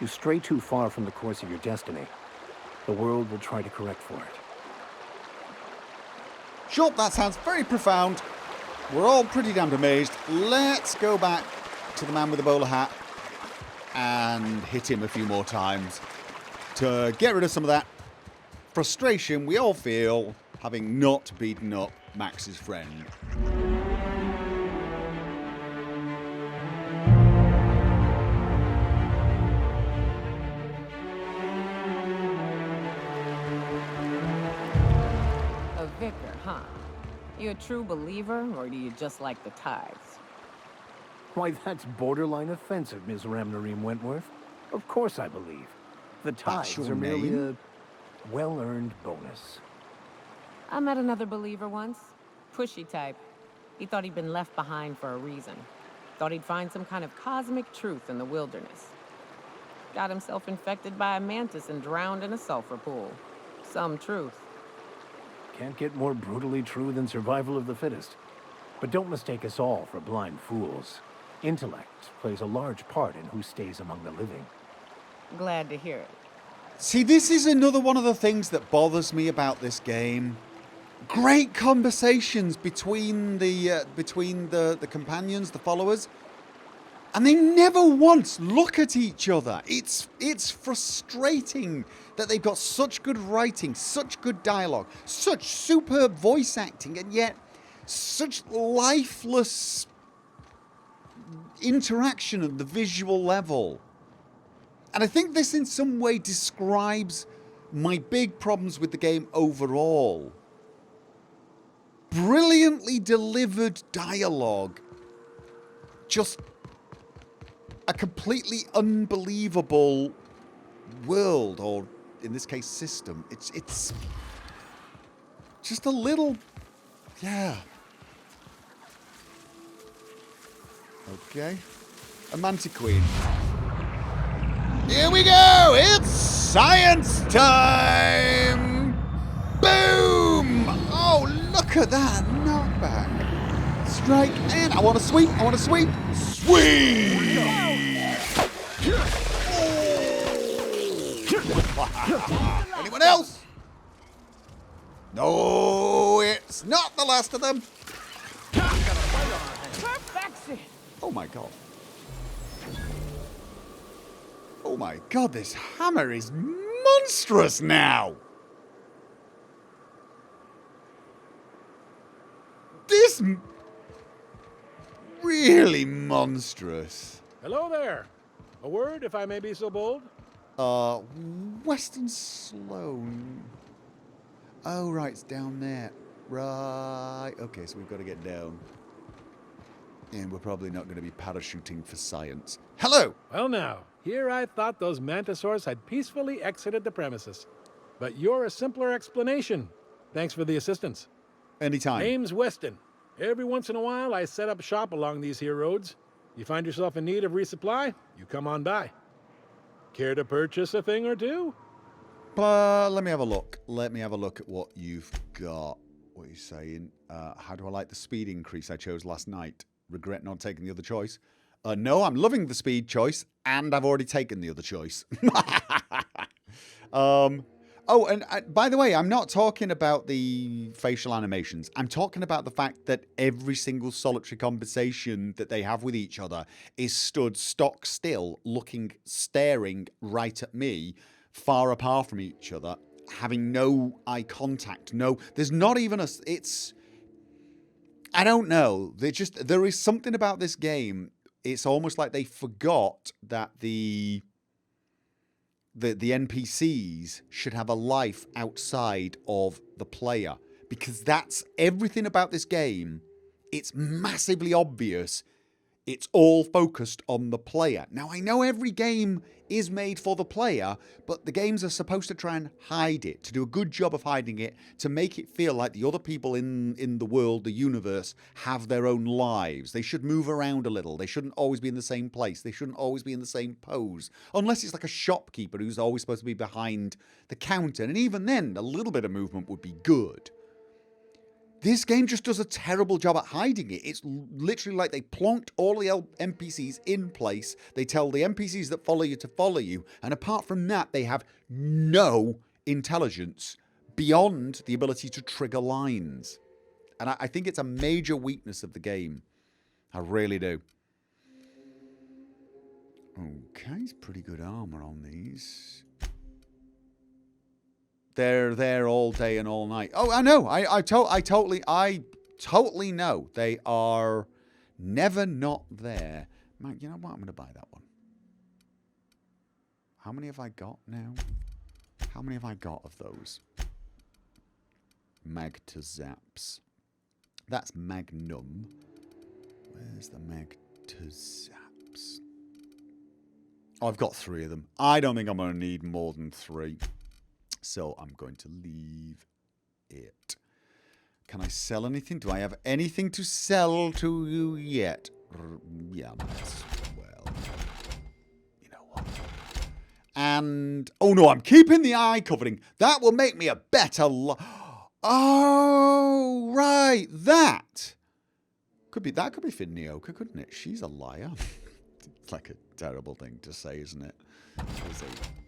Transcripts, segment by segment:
You stray too far from the course of your destiny. The world will try to correct for it. Sure, that sounds very profound. We're all pretty damned amazed. Let's go back to the man with the bowler hat and hit him a few more times to get rid of some of that frustration we all feel having not beaten up Max's friend. A vicar, huh? You a true believer, or do you just like the tithes? Why, that's borderline offensive, Ms. Ramnarine Wentworth. Of course I believe. The tithes your are merely name? a well-earned bonus. I met another believer once. Pushy type. He thought he'd been left behind for a reason. Thought he'd find some kind of cosmic truth in the wilderness. Got himself infected by a mantis and drowned in a sulfur pool. Some truth. Can't get more brutally true than survival of the fittest. But don't mistake us all for blind fools. Intellect plays a large part in who stays among the living. Glad to hear it. See, this is another one of the things that bothers me about this game. Great conversations between the companions, the followers, and they never once look at each other. It's frustrating that they've got such good writing, such good dialogue, such superb voice acting, and yet such lifeless interaction at the visual level. And I think this in some way describes my big problems with the game overall. Brilliantly delivered dialogue. Just a completely unbelievable world, or in this case system. It's just a little, yeah. Okay. A Mantiqueen. Here we go! It's science time! Boom! Oh, look at that knockback. Strike and I want to sweep. I want to sweep. Sweep! Anyone else? No, it's not the last of them. Perfection! Oh my god. Oh my god, this hammer is monstrous now! Really monstrous. Hello there. A word, if I may be so bold? Western Sloane. Oh, right, it's down there. Right. Okay, so we've got to get down. And we're probably not going to be parachuting for science. Hello! Well now, here I thought those mantisaurs had peacefully exited the premises. But you're a simpler explanation. Thanks for the assistance. Anytime. Name's Weston. Every once in a while, I set up shop along these here roads. You find yourself in need of resupply, you come on by. Care to purchase a thing or two? Let me have a look. Let me have a look at what you've got. What are you saying? How do I like the speed increase I chose last night? Regret not taking the other choice. No, I'm loving the speed choice, and I've already taken the other choice. Oh, and by the way, I'm not talking about the facial animations. I'm talking about the fact that every single solitary conversation that they have with each other is stood stock still, staring right at me, far apart from each other, having no eye contact. No, there's not even I don't know. There is something about this game. It's almost like they forgot that the NPCs should have a life outside of the player, because that's everything about this game. It's massively obvious. It's all focused on the player. Now, I know every game is made for the player, but the games are supposed to try and hide it, to do a good job of hiding it, to make it feel like the other people in the world, the universe, have their own lives. They should move around a little. They shouldn't always be in the same place. They shouldn't always be in the same pose. Unless it's like a shopkeeper who's always supposed to be behind the counter. And even then, a little bit of movement would be good. This game just does a terrible job at hiding it. It's literally like they plonked all the NPCs in place. They tell the NPCs that follow you to follow you. And apart from that, they have no intelligence beyond the ability to trigger lines. And I think it's a major weakness of the game. I really do. Okay, it's pretty good armor on these. They're there all day and all night. Oh, I know. I totally know. They are never not there. Man, you know what? I'm going to buy that one. How many have I got now? How many have I got of those? Mag to Zaps. That's Magnum. Where's the Mag to Zaps? Oh, I've got 3 of them. I don't think I'm going to need more than 3. So I'm going to leave it. Can I sell anything? Do I have anything to sell to you yet? Yeah, might as well. You know what? And, oh no, I'm keeping the eye covering. That will make me a better oh, right, that. That could be for Nyoka, couldn't it? She's a liar. It's like a terrible thing to say, isn't it? It's a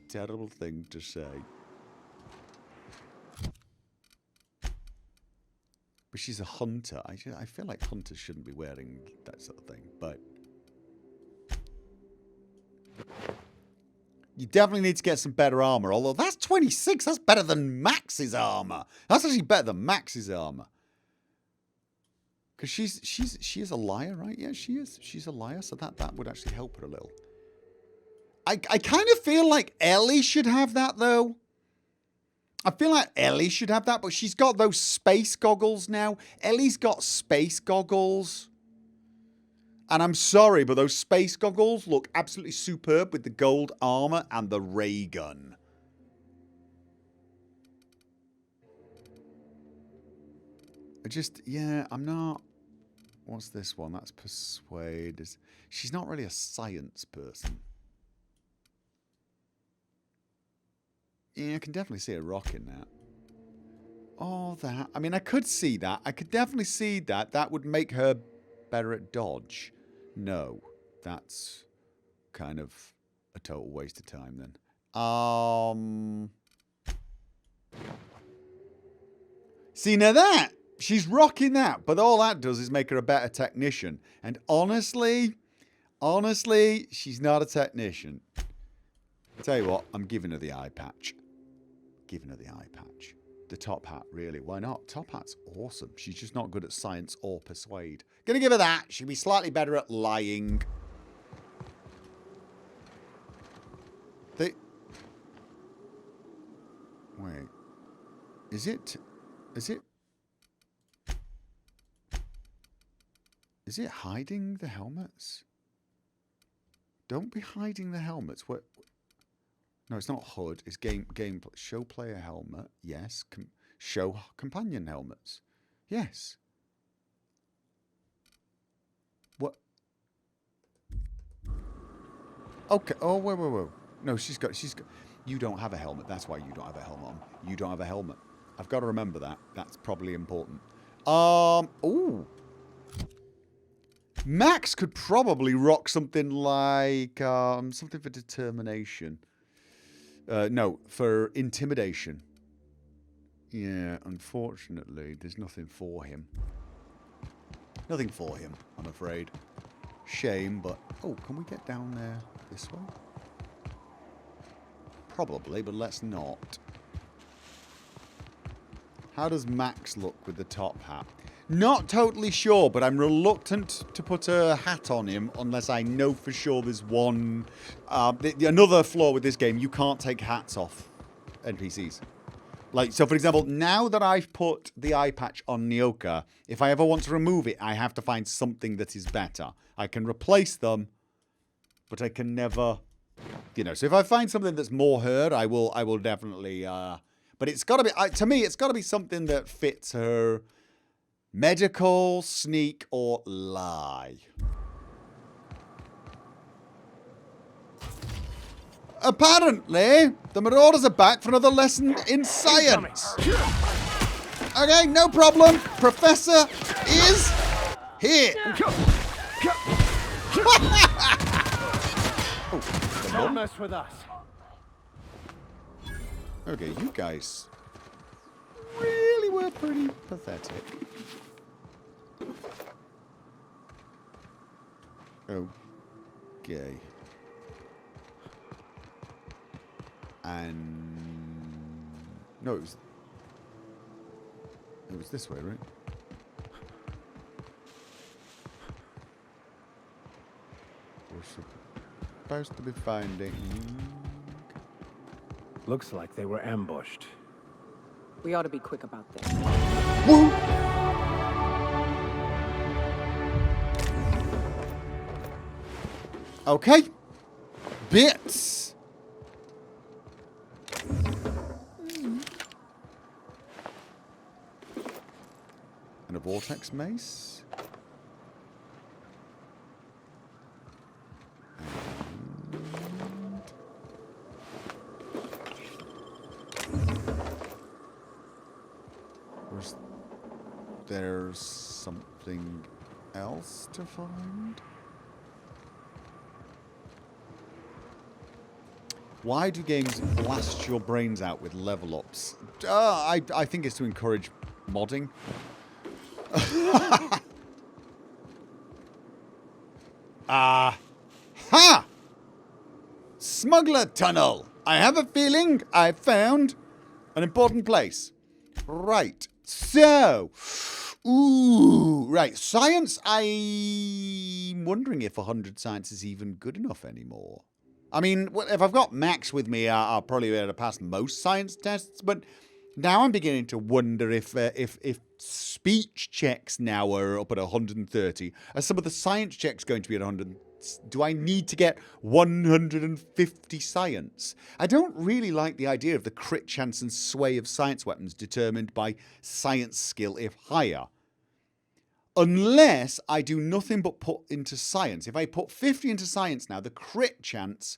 terrible thing to say. But she's a hunter. I feel like hunters shouldn't be wearing that sort of thing, but you definitely need to get some better armor. Although that's 26, that's better than Max's armor. That's actually better than Max's armor. Because she is a liar, right? Yeah, she is. She's a liar, so that would actually help her a little. I kind of feel like Ellie should have that though. I feel like Ellie should have that, but she's got those space goggles now. Ellie's got space goggles. And I'm sorry, but those space goggles look absolutely superb with the gold armor and the ray gun. I'm not... What's this one? That's Persuade. She's not really a science person. Yeah, I can definitely see her rocking that. Oh, that. I mean, I could see that. I could definitely see that. That would make her better at dodge. No, that's kind of a total waste of time then. See, now that, she's rocking that, but all that does is make her a better technician. And honestly, she's not a technician. Tell you what, I'm giving her the eye patch. Giving her the eye patch. The top hat, really. Why not? Top hat's awesome. She's just not good at science or persuade. Gonna give her that. She'll be slightly better at lying. Wait. Is it hiding the helmets? Don't be hiding the helmets. What? No, it's not HUD. It's game. Show player helmet. Yes. Show companion helmets. Yes. What? Okay. Oh, whoa. No, she's got. You don't have a helmet. That's why you don't have a helmet on. You don't have a helmet. I've got to remember that. That's probably important. Ooh. Max could probably rock something like something for determination. No, for intimidation. Yeah, unfortunately, there's nothing for him. Nothing for him, I'm afraid. Shame, but... Oh, can we get down there this way? Probably, but let's not. How does Max look with the top hat? Not totally sure, but I'm reluctant to put a hat on him unless I know for sure there's one... another flaw with this game, you can't take hats off NPCs. Like, so for example, now that I've put the eye patch on Nyoka, if I ever want to remove it, I have to find something that is better. I can replace them, but I can never... You know, so if I find something that's more her, I will definitely... but it's got to be... to me, it's got to be something that fits her... Medical, sneak, or lie. Apparently, the Marauders are back for another lesson in science. Okay, no problem. Professor is here. Don't mess with us. Okay, you guys really were pretty pathetic. Okay. And no, it was this way, right? We're supposed to be finding. Looks like they were ambushed. We ought to be quick about this. Woo! Okay. Bits. And a vortex mace. There's something else to find? Why do games blast your brains out with level ups? I think it's to encourage modding. Ha! Smuggler tunnel. I have a feeling I found an important place. Right. So, right. Science, I'm wondering if 100 science is even good enough anymore. I mean, if I've got Max with me, I'll probably be able to pass most science tests, but now I'm beginning to wonder if speech checks now are up at 130. Are some of the science checks going to be at 100? Do I need to get 150 science? I don't really like the idea of the crit chance and sway of science weapons determined by science skill if higher. Unless I do nothing but put into science. If I put 50 into science now, the crit chance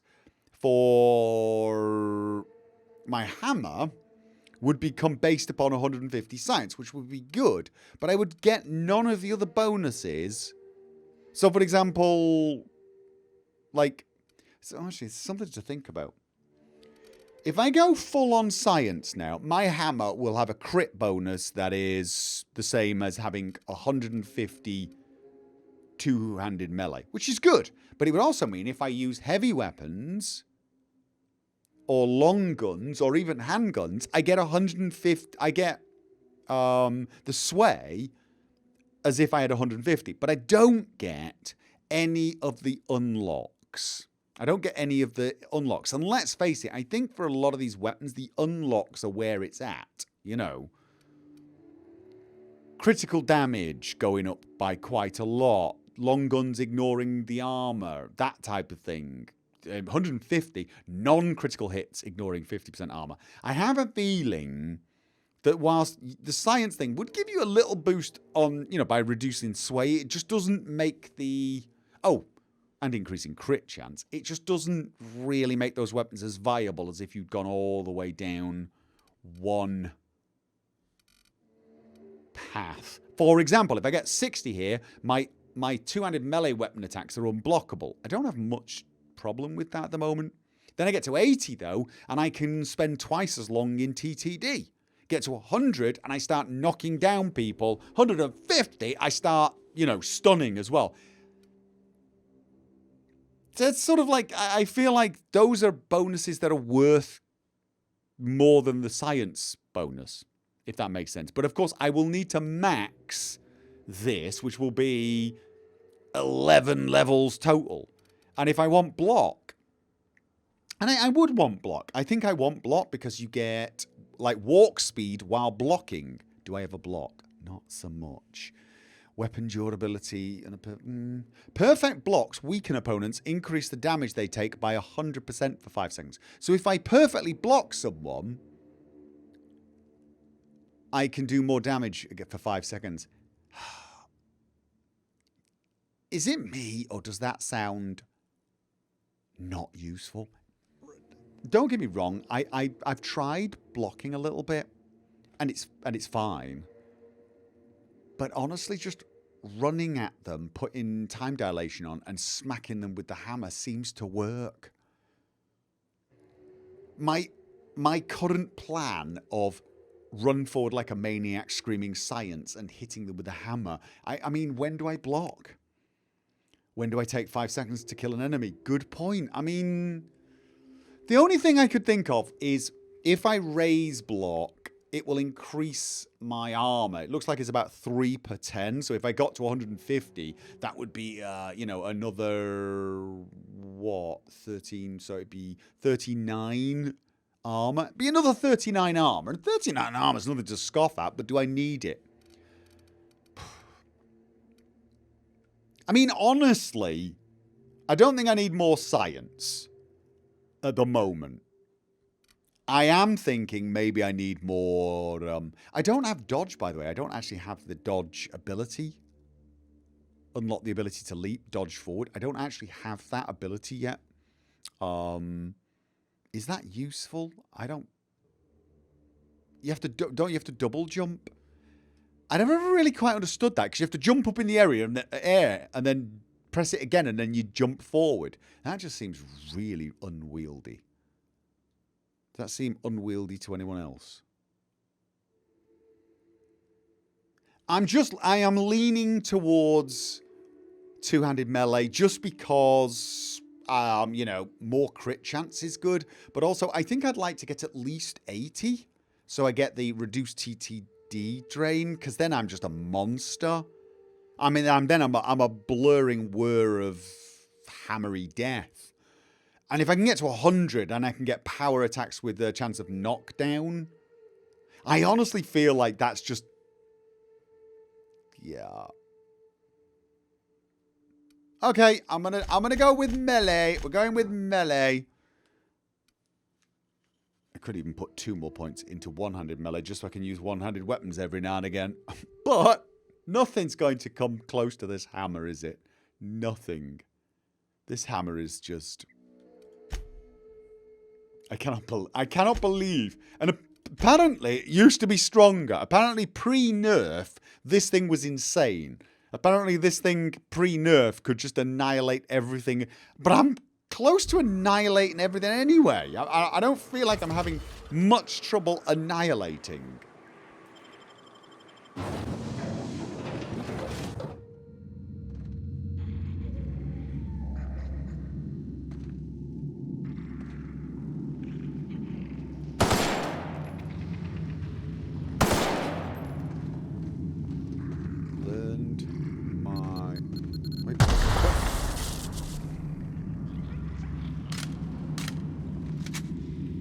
for my hammer would become based upon 150 science, which would be good. But I would get none of the other bonuses. So, for example, like, so actually, it's something to think about. If I go full on science now, my hammer will have a crit bonus that is the same as having 150 two-handed melee, which is good. But it would also mean if I use heavy weapons or long guns or even handguns, I get 150. I get the sway as if I had 150, but I don't get any of the unlocks. I don't get any of the unlocks. And let's face it, I think for a lot of these weapons, the unlocks are where it's at, you know. Critical damage going up by quite a lot. Long guns ignoring the armor, that type of thing. 150 non-critical hits ignoring 50% armor. I have a feeling that whilst the science thing would give you a little boost on, you know, by reducing sway, it just doesn't make the... Oh, and increasing crit chance. It just doesn't really make those weapons as viable as if you'd gone all the way down one path. For example, if I get 60 here, my two-handed melee weapon attacks are unblockable. I don't have much problem with that at the moment. Then I get to 80, though, and I can spend twice as long in TTD. Get to 100, and I start knocking down people. 150, I start, you know, stunning as well. So it's sort of like, I feel like those are bonuses that are worth more than the science bonus, if that makes sense. But of course, I will need to max this, which will be 11 levels total. And if I want block, and I would want block. I think I want block because you get, like, walk speed while blocking. Do I have a block? Not so much. Weapon durability and perfect blocks weaken opponents, increase the damage they take by 100% for 5 seconds. So if I perfectly block someone, I can do more damage for 5 seconds. Is it me, or does that sound not useful? Don't get me wrong. I've tried blocking a little bit. and it's fine. But honestly, just running at them, putting time dilation on, and smacking them with the hammer seems to work. My current plan of run forward like a maniac screaming science and hitting them with a hammer. I mean, when do I block? When do I take 5 seconds to kill an enemy? Good point. I mean, the only thing I could think of is if I raise block, it will increase my armor. It looks like it's about 3 per 10. So if I got to 150, that would be, you know, another, what, 13. So it'd be 39 armor. It'd be another 39 armor. And 39 armor is nothing to scoff at, but do I need it? I mean, honestly, I don't think I need more science at the moment. I am thinking maybe I need more... I don't have dodge, by the way. I don't actually have the dodge ability. Unlock the ability to leap, dodge forward. I don't actually have that ability yet. Is that useful? I don't... You have to... Don't you have to double jump? I never really quite understood that, because you have to jump up in the air and then press it again and then you jump forward. That just seems really unwieldy. Does that seem unwieldy to anyone else? I am leaning towards two-handed melee just because, you know, more crit chance is good. But also, I think I'd like to get at least 80. So I get the reduced TTD drain, because then I'm just a monster. I mean, I'm a blurring whir of hammery death. And if I can get to 100 and I can get power attacks with the chance of knockdown, I honestly feel like that's just... Yeah. Okay, I'm gonna go with melee. We're going with melee. I could even put 2 more points into one-handed melee just so I can use one-handed weapons every now and again. But nothing's going to come close to this hammer, is it? Nothing. This hammer is just... I cannot believe. And apparently, it used to be stronger. Apparently, pre-nerf, this thing was insane. Apparently, this thing, pre-nerf, could just annihilate everything. But I'm close to annihilating everything anyway. I don't feel like I'm having much trouble annihilating.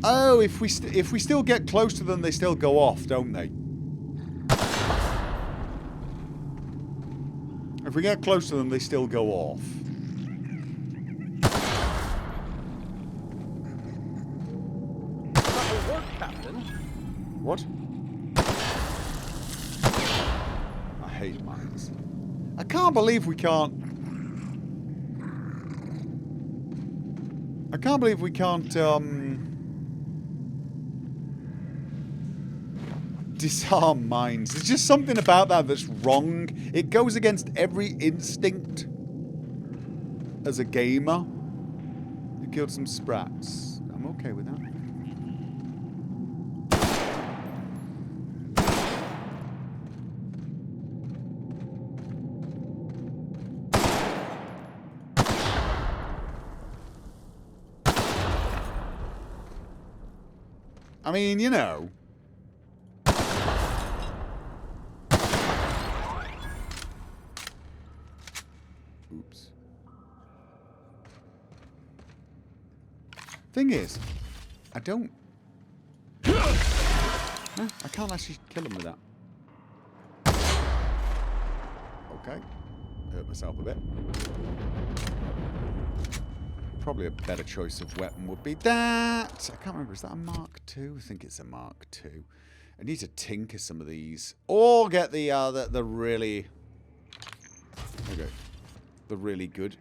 Oh, if we still get close to them, they still go off, don't they? If we get close to them, they still go off. That'll work, Captain. What? I hate mines. I can't believe we can't... I can't believe we can't, disarm mines. There's just something about that that's wrong. It goes against every instinct as a gamer. You killed some sprats. I'm okay with that. I mean, you know. Oops. Thing is, I don't... I can't actually kill him with that. Okay. Hurt myself a bit. Probably a better choice of weapon would be that. I can't remember. Is that a Mark II? I think it's a Mark II. I need to tinker some of these. Or get the really... Okay. The really good.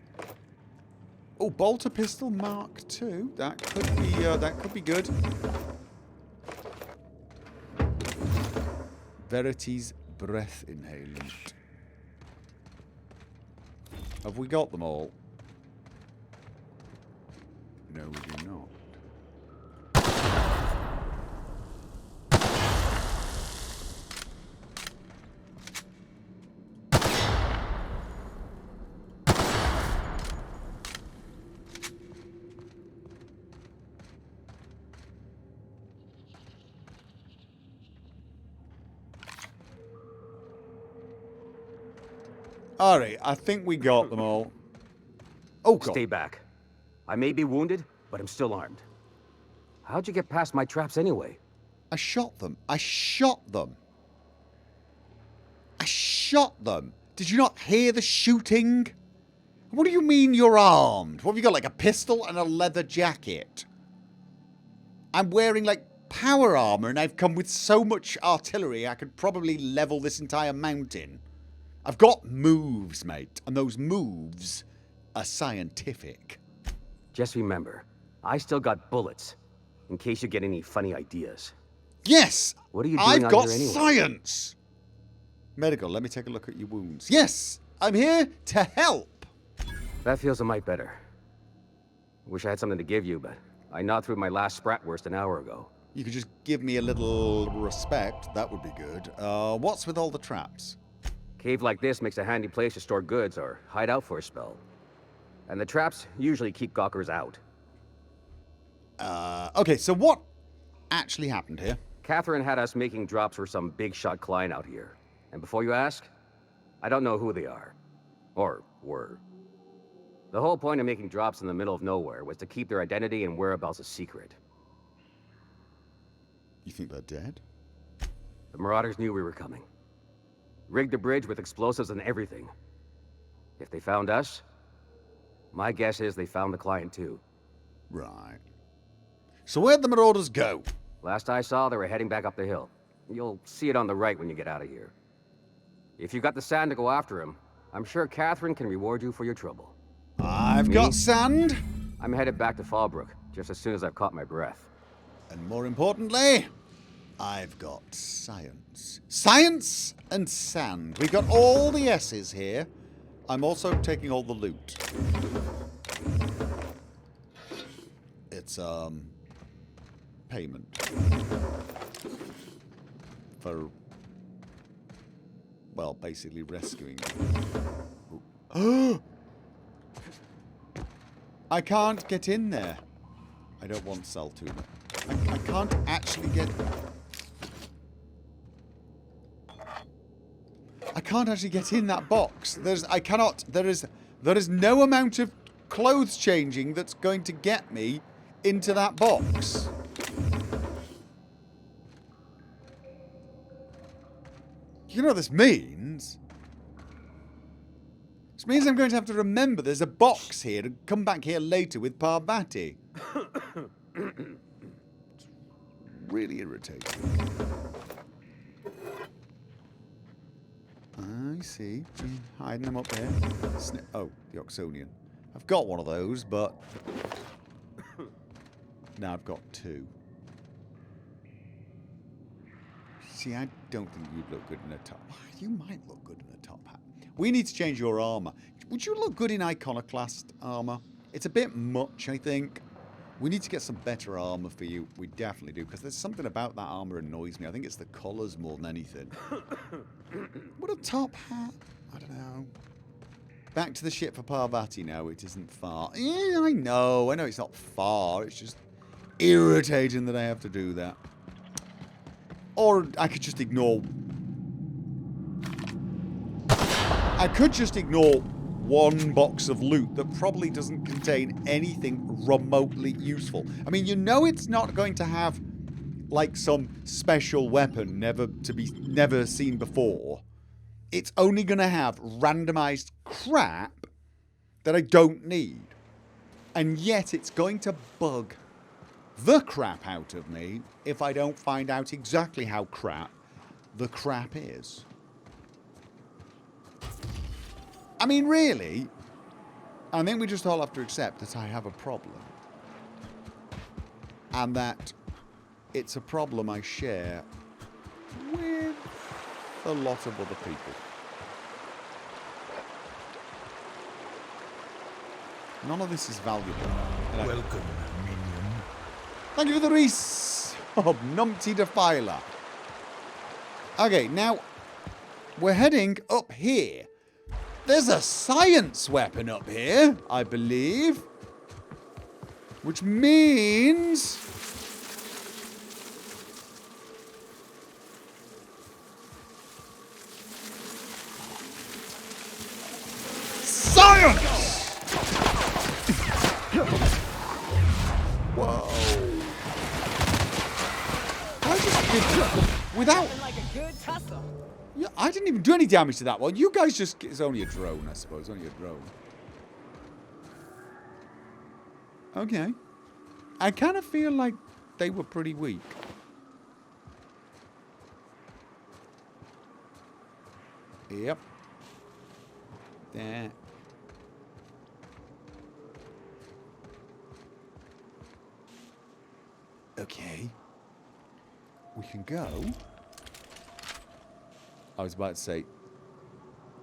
Oh, bolter pistol Mark II. That could be good. Verity's breath inhalant. Have we got them all? No, we do not. Alright, I think we got them all. Oh, God. Stay back. I may be wounded, but I'm still armed. How'd you get past my traps anyway? I shot them. I shot them. I shot them. Did you not hear the shooting? What do you mean you're armed? What have you got, like a pistol and a leather jacket? I'm wearing, like, power armor, and I've come with so much artillery I could probably level this entire mountain. I've got moves, mate, and those moves are scientific. Just remember, I still got bullets, in case you get any funny ideas. Yes! What are you doing I've out got here anyway? science! Medical, let me take a look at your wounds. Yes! I'm here to help! That feels a mite better. Wish I had something to give you, but I gnawed through my last Spratwurst an hour ago. You could just give me a little respect. That would be good. What's with all the traps? Cave like this makes a handy place to store goods or hide out for a spell. And the traps usually keep gawkers out. Okay, so what actually happened here? Catherine had us making drops for some big shot client out here. And before you ask, I don't know who they are. Or were. The whole point of making drops in the middle of nowhere was to keep their identity and whereabouts a secret. You think they're dead? The Marauders knew we were coming. Rigged the bridge with explosives and everything. If they found us, my guess is they found the client too. Right. So where'd the Marauders go? Last I saw, they were heading back up the hill. You'll see it on the right when you get out of here. If you got the sand to go after him, I'm sure Catherine can reward you for your trouble. I've Me? got sand. I'm headed back to Fallbrook, just as soon as I've caught my breath. And more importantly, I've got science. Science and sand. We've got all the S's here. I'm also taking all the loot. It's, payment. For, well, basically rescuing me. I can't get in there. I don't want cell tuna. I can't actually get... I can't actually get in that box. There is no amount of clothes changing that's going to get me into that box. You know what this means? This means I'm going to have to remember there's a box here to come back here later with Parvati. It's really irritating. I see. Hiding them up there. Oh, the Oxonian. I've got one of those, but... now I've got two. See, I don't think you'd look good in a top... You might look good in a top hat. We need to change your armor. Would you look good in Iconoclast armor? It's a bit much, I think. We need to get some better armor for you. We definitely do, because there's something about that armor annoys me. I think it's the colors more than anything. What a top hat. I don't know. Back to the ship for Parvati now. It isn't far. Yeah, I know it's not far. It's just irritating that I have to do that. Or I could just ignore... I could just ignore one box of loot that probably doesn't contain anything remotely useful. I mean, you know it's not going to have, like, some special weapon never seen before. It's only going to have randomized crap that I don't need. And yet it's going to bug the crap out of me if I don't find out exactly how crap the crap is. I mean, really, I think we just all have to accept that I have a problem. And that it's a problem I share with a lot of other people. None of this is valuable. Welcome, minion. Thank you for the res of Numpty Defiler. Okay, now we're heading up here. There's a science weapon up here, I believe. Which means... science! Whoa. I just did... without... Like a good tussle. Yeah, I didn't even do any damage to that one. You guys just... it's only a drone, I suppose. Only a drone. Okay. I kind of feel like they were pretty weak. Yep. There. Okay. We can go. I was about to say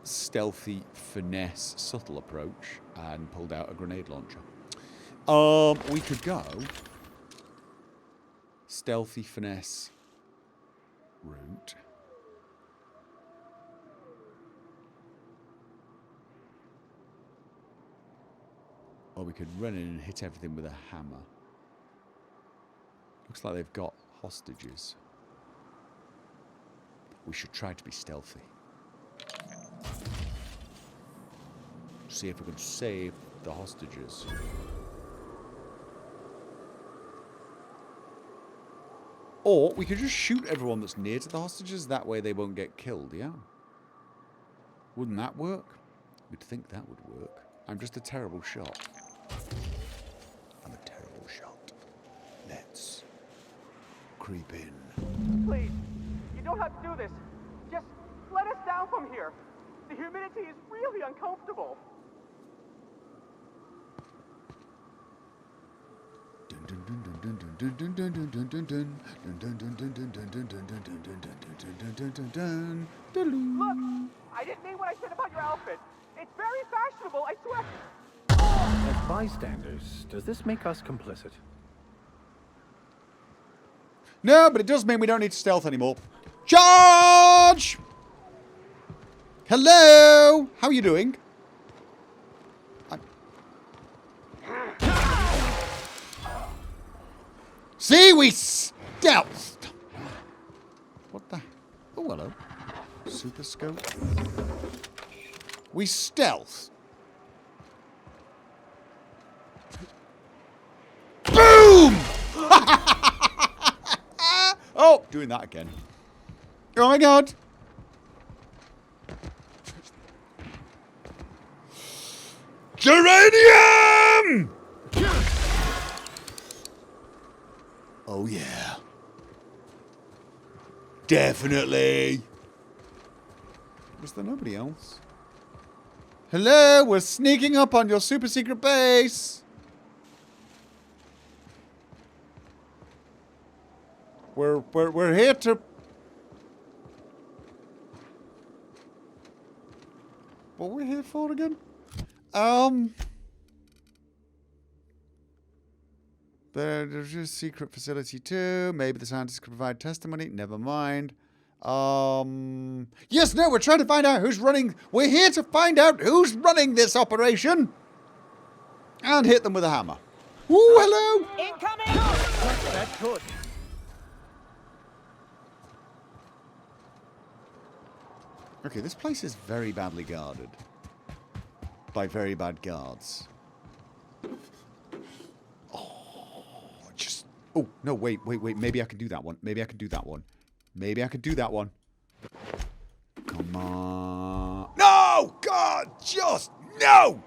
stealthy, finesse, subtle approach and pulled out a grenade launcher. We could go stealthy, finesse route. Or we could run in and hit everything with a hammer. Looks like they've got hostages. We should try to be stealthy. See if we can save the hostages. Or we could just shoot everyone that's near to the hostages. That way they won't get killed, yeah? Wouldn't that work? We'd think that would work. I'm just a terrible shot. I'm a terrible shot. Let's creep in. Please, you don't have to do this. Just let us down from here. The humidity is really uncomfortable. Look, I didn't mean what I said about your outfit. It's very fashionable, I swear. As bystanders, does this make us complicit? No, but it does mean we don't need to stealth anymore. Charge! Hello! How are you doing? See, we stealthed! What the... oh, hello. Super scope. We stealth. Boom! Oh, doing that again. Oh my god. Geranium! Oh yeah. Definitely. Was there nobody else? Hello, we're sneaking up on your super secret base. We're here to... what are we here for again? There's just secret facility too. Maybe the scientists could provide testimony. Never mind. Yes, no, we're trying to find out who's running. We're here to find out who's running this operation. And hit them with a hammer. Ooh, hello. Incoming! That's good. Okay, this place is very badly guarded. By very bad guards. Oh, just... oh, no, wait. Maybe I can do that one. Maybe I can do that one. Come on. No! God, just... no!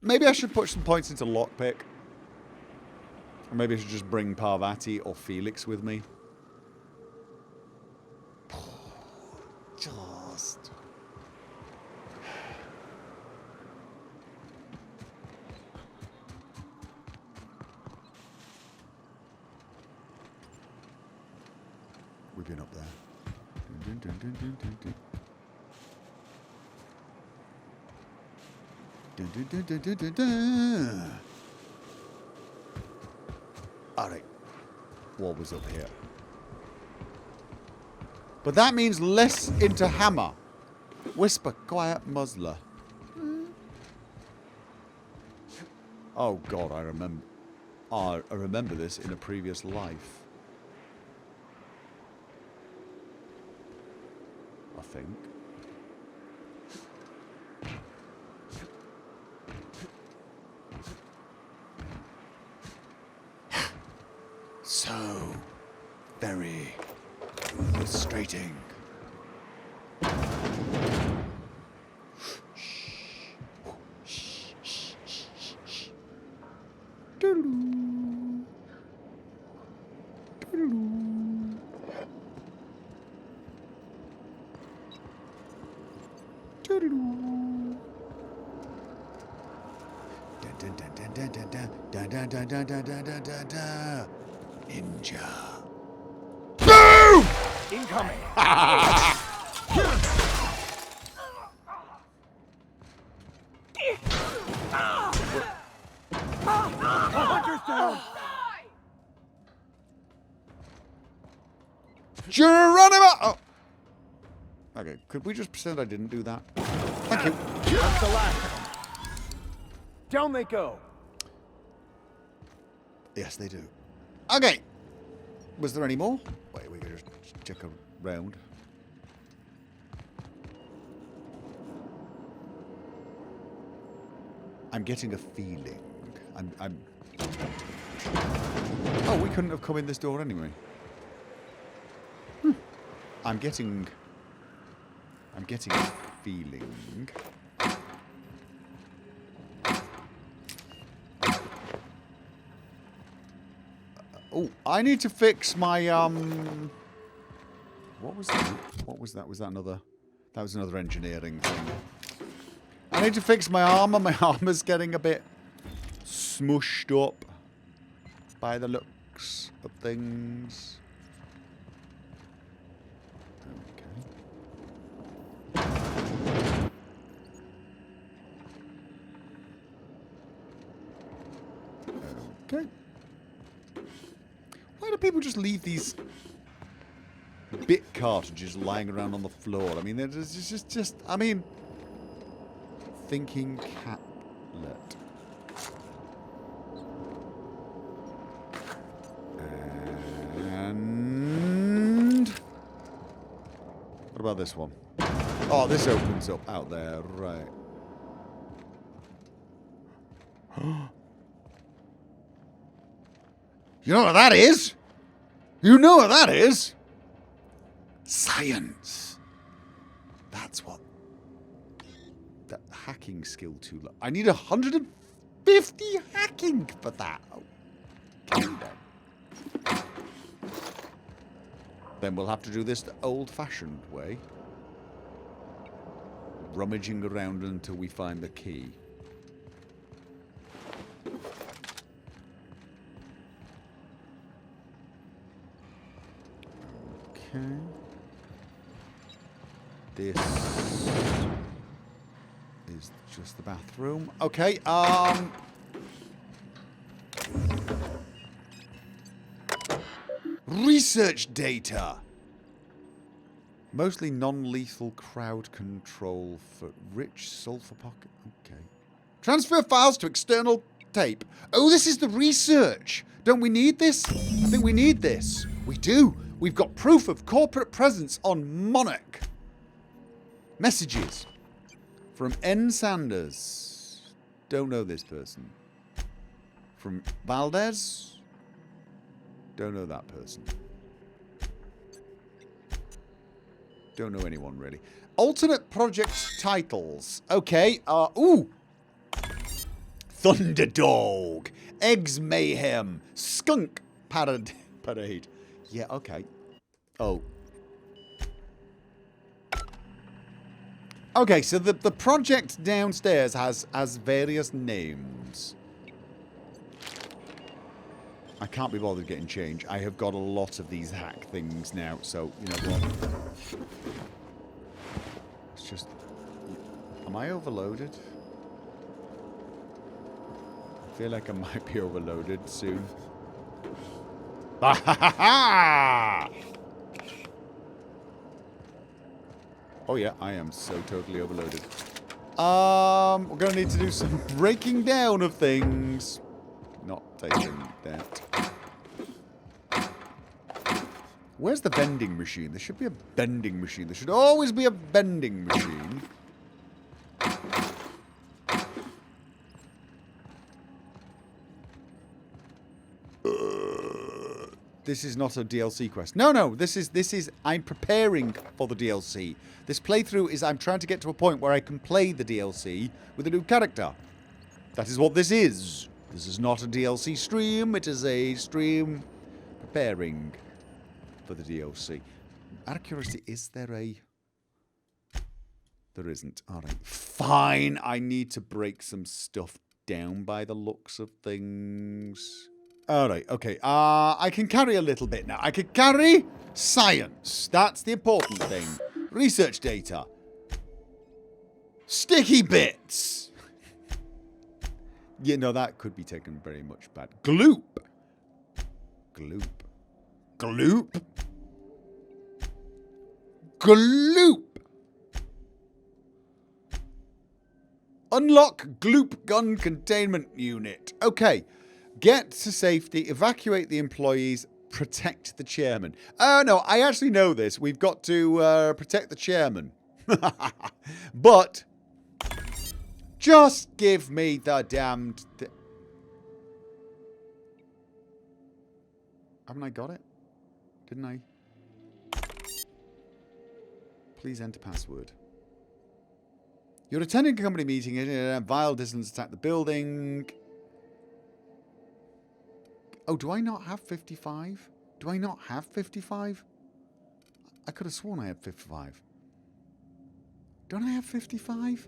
Maybe I should put some points into lockpick. Or maybe I should just bring Parvati or Felix with me. Just... We've been up there. Dun, dun, dun, dun, dun, dun. Dun, dun, dun, dun, dun, dun, dun. Alright. What was up here? But that means less into hammer. Whisper, quiet, muzzler. Oh god, I remember this in a previous life. I think. So very frustrating. Ninja. Boom! Incoming! Hunter's down! Geronimo! Oh. Okay, could we just pretend I didn't do that? Thank you. That's the last of them. Down they go. Yes, they do. Okay. Was there any more? Wait, we could just check around. I'm getting a feeling. Oh, we couldn't have come in this door anyway. I'm getting a feeling. Oh, I need to fix my what was that? What was that? Was that another? That was another engineering thing. I need to fix my armor. My armor's getting a bit smushed up by the looks of things. Okay. Why do people just leave these bit cartridges lying around on the floor? I mean, it's just I mean, thinking caplet. And what about this one? Oh, this opens up out there, right. You know what that is? You know what that is? Science. That's what... That hacking skill too low. I need 150 hacking for that. Okay, then. Then we'll have to do this the old-fashioned way. Rummaging around until we find the key. Okay. This is just the bathroom. Okay, research data. Mostly non-lethal crowd control for rich sulfur pocket. Okay. Transfer files to external tape. Oh, this is the research. Don't we need this? I think we need this. We do. We've got proof of corporate presence on Monarch. Messages from N. Sanders. Don't know this person. From Valdez. Don't know that person. Don't know anyone really. Alternate project titles. Okay. Ooh. Thunderdog. Eggs Mayhem. Skunk Parade. Yeah, okay. Oh. Okay, so the project downstairs has various names. I can't be bothered getting change. I have got a lot of these hack things now, so, you know what? It's just... Am I overloaded? I feel like I might be overloaded soon. Oh yeah, I am so totally overloaded. We're gonna need to do some breaking down of things. Not taking that. Where's the vending machine? There should be a vending machine. There should always be a vending machine. This is not a DLC quest. No, this is I'm preparing for the DLC. This playthrough is I'm trying to get to a point where I can play the DLC with a new character. That is what this is. This is not a DLC stream. It is a stream preparing for the DLC. Out of curiosity, is there a... There isn't. Alright. Fine. I need to break some stuff down by the looks of things. Alright, okay. I can carry a little bit now. I can carry science. That's the important thing. Research data. Sticky bits. You know, that could be taken very much bad. Gloop. Gloop. Gloop. Gloop. Unlock Gloop gun containment unit. Okay. Get to safety, evacuate the employees, protect the chairman. Oh, no, I actually know this. We've got to protect the chairman. But just give me the damned... Haven't I got it? Didn't I? Please enter password. You're attending a company meeting and a vile distance attack the building. Oh, do I not have 55? Do I not have 55? I could have sworn I had 55. Don't I have 55?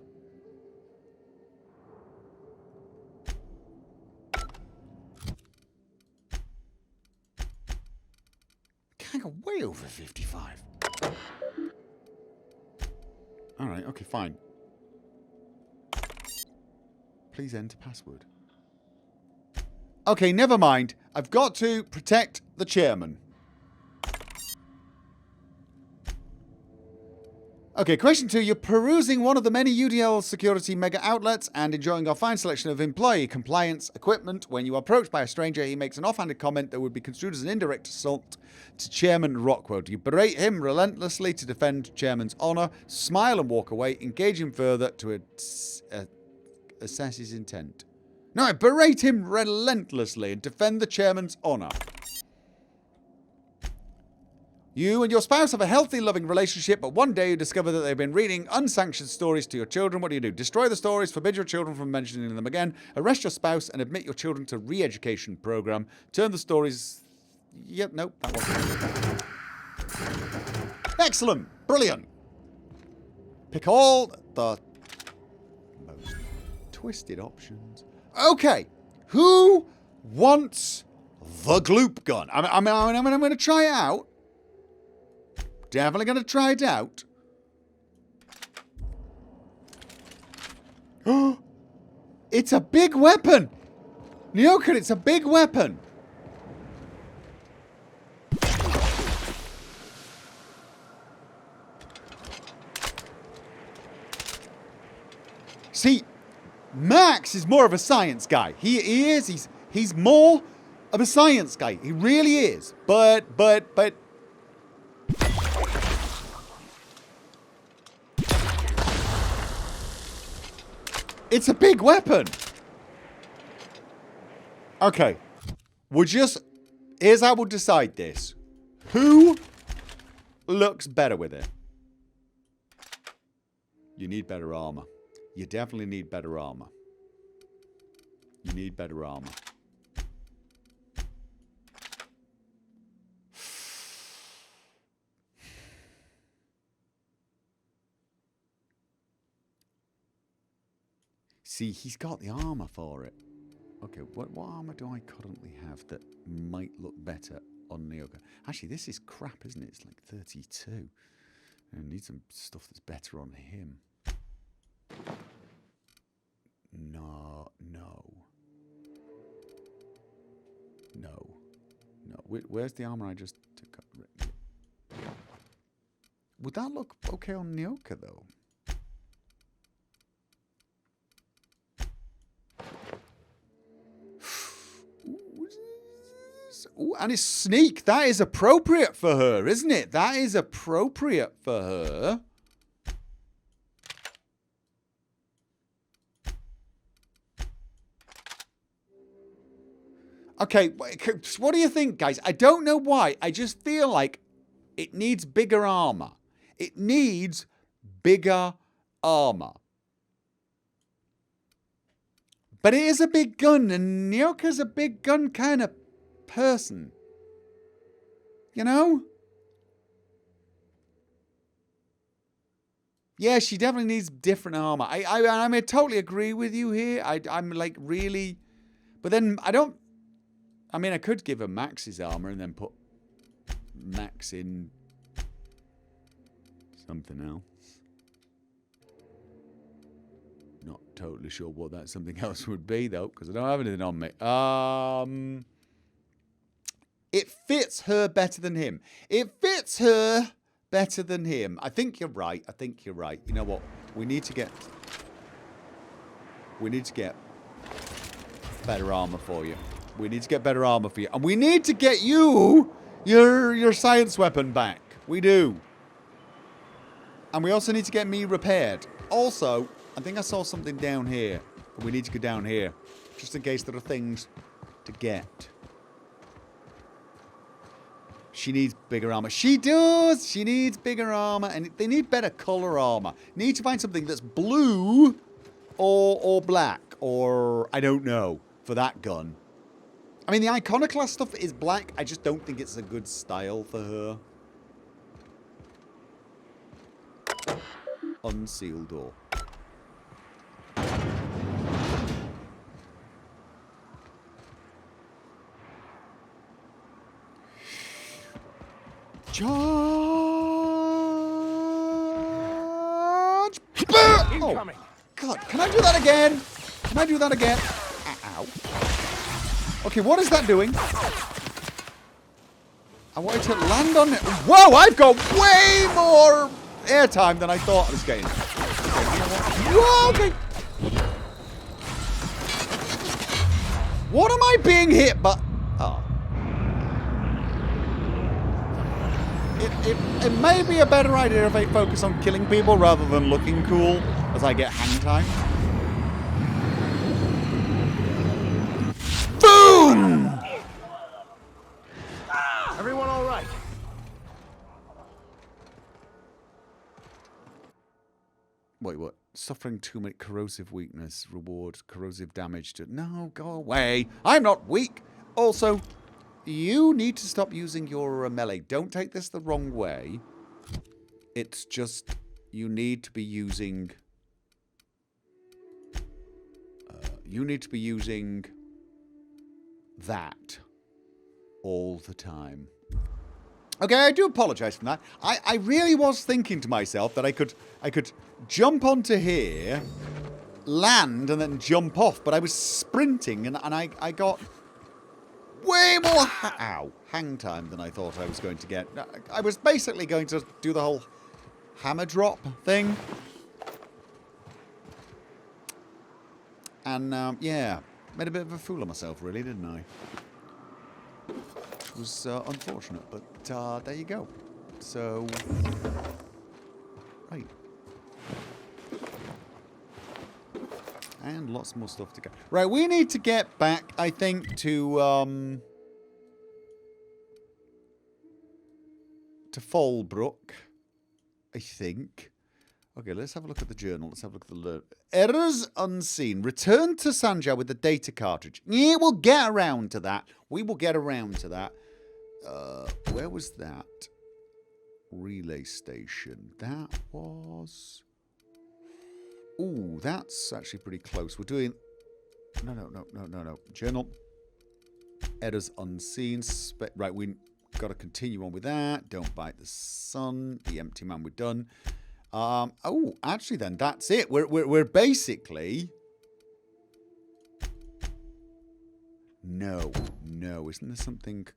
I got way over 55. Alright, okay, fine. Please enter password. Okay, never mind. I've got to protect the chairman. Okay, question 2. You're perusing one of the many UDL security mega outlets and enjoying our fine selection of employee compliance equipment. When you are approached by a stranger, he makes an offhanded comment that would be construed as an indirect assault to Chairman Rockwell. You berate him relentlessly to defend Chairman's honour, smile and walk away, engage him further to assess his intent. No, I berate him relentlessly and defend the chairman's honour. You and your spouse have a healthy, loving relationship, but one day you discover that they've been reading unsanctioned stories to your children. What do? Destroy the stories, forbid your children from mentioning them again, arrest your spouse, and admit your children to re-education program. Turn the stories... Yep, nope, that wasn't it. Excellent! Brilliant! Pick all the most twisted options. Okay, who wants the gloop gun? I'm going to try it out. Definitely going to try it out. It's a big weapon. Nyoka, it's a big weapon. See, Max is more of a science guy. He is. He's more of a science guy. He really is. But. It's a big weapon. Okay. Here's how we'll decide this. Who looks better with it? You need better armor. You definitely need better armor. You need better armor. See, he's got the armor for it. Okay, what armor do I currently have that might look better on Nyoka? Actually, this is crap, isn't it? It's like 32. I need some stuff that's better on him. No. Where's the armor I just took up? Would that look okay on Nyoka, though? Ooh, and it's sneak. That is appropriate for her, isn't it? That is appropriate for her. Okay, what do you think, guys? I don't know why. I just feel like it needs bigger armor. It needs bigger armor. But it is a big gun, and Nyoka's a big gun kind of person. You know? Yeah, she definitely needs different armor. I mean, I totally agree with you here. I'm like really... But then I don't... I mean, I could give her Max's armor and then put Max in something else. Not totally sure what that something else would be, though, because I don't have anything on me. It fits her better than him. It fits her better than him. I think you're right. I think you're right. You know what? We need to get better armor for you. We need to get better armor for you. And we need to get you your science weapon back. We do. And we also need to get me repaired. Also, I think I saw something down here. But we need to go down here. Just in case there are things to get. She needs bigger armor. She does! She needs bigger armor. And they need better color armor. Need to find something that's blue or black. Or, I don't know, for that gun. I mean, the iconoclast stuff is black. I just don't think it's a good style for her. Unsealed door. Charge! Incoming. Oh, God, can I do that again? Can I do that again? Ow. Okay, what is that doing? I wanted to land on it. Whoa, I've got way more airtime than I thought I was getting. Whoa, okay. What am I being hit by? Oh. It may be a better idea if I focus on killing people rather than looking cool as I get hang time. Boom! Everyone all right? Wait, what? Suffering 2 minute corrosive weakness. Reward corrosive damage to... No, go away. I'm not weak. Also, you need to stop using your melee. Don't take this the wrong way. It's just... You need to be using... you need to be using... that all the time. Okay, I do apologize for that. I really was thinking to myself that I could jump onto here, land, and then jump off, but I was sprinting and I got way more hang time than I thought I was going to get. I was basically going to do the whole hammer drop thing. And yeah, made a bit of a fool of myself, really, didn't I? It was unfortunate, but there you go. So, right. And lots more stuff to go. Right, we need to get back, I think, to Fallbrook, I think. Okay, let's have a look at the journal. Let's have a look at the errors unseen. Return to Sanja with the data cartridge. Yeah, we'll get around to that. We will get around to that. Where was that? Relay station. That was... Ooh, that's actually pretty close. We're doing No. Journal. Errors unseen. Right, we got to continue on with that. Don't bite the sun. The empty man, we're done. Oh, actually then, that's it. We're basically... No. Isn't there something...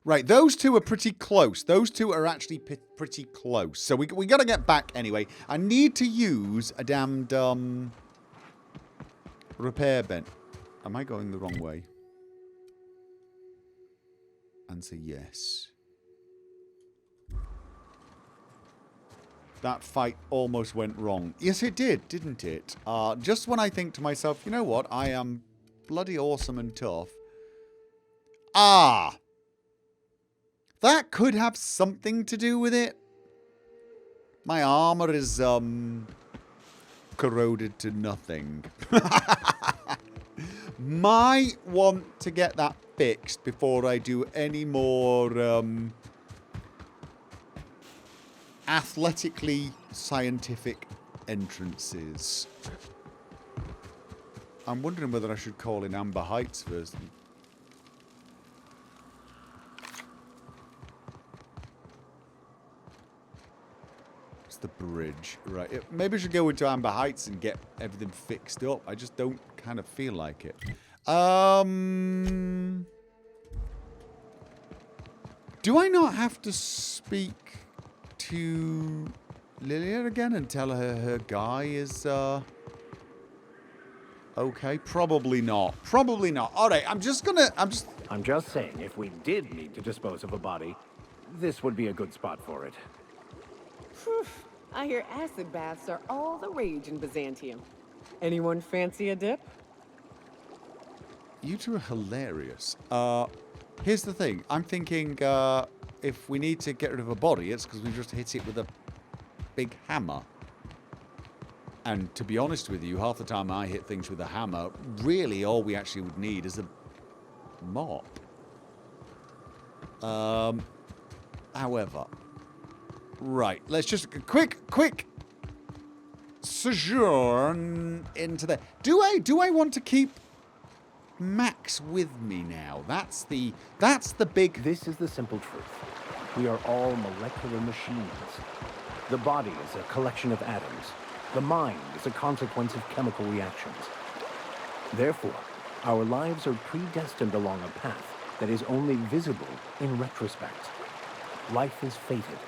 Right, those two are pretty close. Those two are actually pretty close. So we got to get back anyway. I need to use a damned repair bench. Am I going the wrong way? Answer yes. That fight almost went wrong. Yes, it did, didn't it? Just when I think to myself, you know what? I am bloody awesome and tough. Ah! That could have something to do with it. My armor is, corroded to nothing. Might want to get that fixed before I do any more, athletically scientific entrances. I'm wondering whether I should call in Amber Heights first. It's the bridge. Right. Maybe I should go into Amber Heights and get everything fixed up. I just don't kind of feel like it. Do I not have to speak to Lilia again and tell her her guy is, okay? Probably not. Probably not. All right, I'm just saying, if we did need to dispose of a body, this would be a good spot for it. Phew. I hear acid baths are all the rage in Byzantium. Anyone fancy a dip? You two are hilarious. Here's the thing. I'm thinking if we need to get rid of a body, it's because we just hit it with a big hammer. And to be honest with you, half the time I hit things with a hammer, really all we actually would need is a mop. However, right, let's just quick sojourn into there. Do I want to keep Max with me now? That's the big... This is the simple truth. We are all molecular machines. The body is a collection of atoms. The mind is a consequence of chemical reactions. Therefore, our lives are predestined along a path that is only visible in retrospect. Life is fated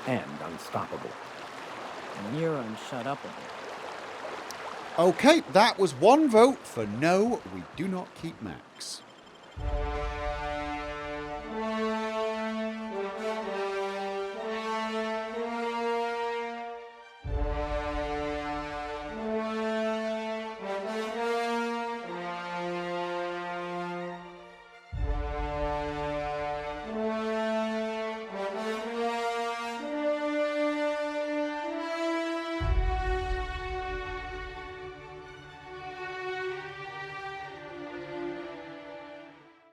and unstoppable. And you're unshutoppable. Okay, that was one vote for no, we do not keep Max.